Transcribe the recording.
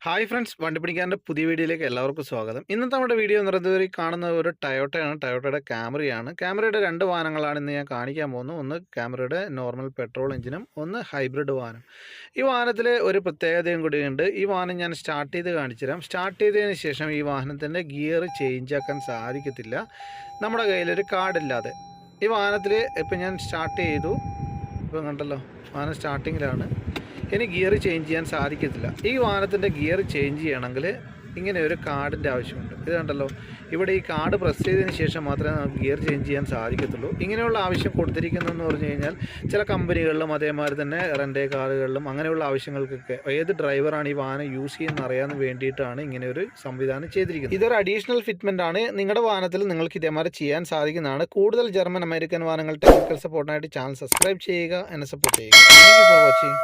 Hi friends, വണ്ടിപ്പിടിക്കാരൻ്റെ പുതിയ വീഡിയോയിലേക്ക് എല്ലാവർക്കും സ്വാഗതം. ഇന്നത്തെ നമ്മുടെ വീഡിയോ എന്ന് പറയുന്നത് കാണുന്ന ഒരു ടൊയോട്ടയാണ്. ടൊയോട്ടയുടെ ക്യാമറിയാണ്. ക്യാമറയുടെ രണ്ട് വാഹനങ്ങളാണ് ഇന്ന് ഞാൻ കാണിക്കാൻ പോകുന്നത്. ഒന്ന് ക്യാമറയുടെ നോർമൽ പെട്രോൾ എഞ്ചിനും ഒന്ന് ഹൈബ്രിഡ് വാഹനം. ഈ വാഹനത്തിൽ ഒരു പ്രത്യേകതയും കൂടിയുണ്ട്. ഈ വാഹനം ഞാൻ സ്റ്റാർട്ട് ചെയ്ത് കാണിച്ചു തരാം. സ്റ്റാർട്ട് ചെയ്തതിന് ശേഷം ഈ വാഹനത്തിൻ്റെ ഗിയർ ചേഞ്ച് ആക്കാൻ സാധിക്കത്തില്ല നമ്മുടെ കയ്യിലൊരു കാർഡില്ലാതെ. ഈ വാഹനത്തിൽ ഇപ്പം ഞാൻ സ്റ്റാർട്ട് ചെയ്തു. ഇപ്പം കണ്ടല്ലോ, വാഹനം സ്റ്റാർട്ടിങ്ങിലാണ്. ഇനി ഗിയർ ചേഞ്ച് ചെയ്യാൻ സാധിക്കത്തില്ല. ഈ വാഹനത്തിൻ്റെ ഗിയർ ചേഞ്ച് ചെയ്യണമെങ്കിൽ ഇങ്ങനെ ഒരു കാർഡിൻ്റെ ആവശ്യമുണ്ട്. ഇത് കണ്ടല്ലോ, ഇവിടെ ഈ കാർഡ് പ്രസ് ചെയ്തതിന് ശേഷം മാത്രമേ നമുക്ക് ഗിയർ ചേഞ്ച് ചെയ്യാൻ സാധിക്കത്തുള്ളൂ. ഇങ്ങനെയുള്ള ആവശ്യം കൊടുത്തിരിക്കുന്നതെന്ന് പറഞ്ഞു കഴിഞ്ഞാൽ ചില കമ്പനികളിലും അതേമാതിരി തന്നെ റെൻ്റേ കാറുകളിലും അങ്ങനെയുള്ള ആവശ്യങ്ങൾക്കൊക്കെ ഏത് ഡ്രൈവറാണ് ഈ വാഹനം യൂസ് ചെയ്യുന്നത് അറിയാൻ വേണ്ടിയിട്ടാണ് ഇങ്ങനെ ഒരു സംവിധാനം ചെയ്തിരിക്കുന്നത്. ഇതൊരു അഡീഷണൽ ഫിറ്റ്മെൻ്റ് ആണ്. നിങ്ങളുടെ വാഹനത്തിൽ നിങ്ങൾക്ക് ഇതേമാതിരി ചെയ്യാൻ സാധിക്കുന്നതാണ്. കൂടുതൽ ജർമ്മൻ അമേരിക്കൻ വാഹനങ്ങൾ ടെക്നിക്കൽ സപ്പോർട്ടിനായിട്ട് ചാനൽ സബ്സ്ക്രൈബ് ചെയ്യുക, എന്നെ സപ്പോർട്ട് ചെയ്യുക. Thank you for watching.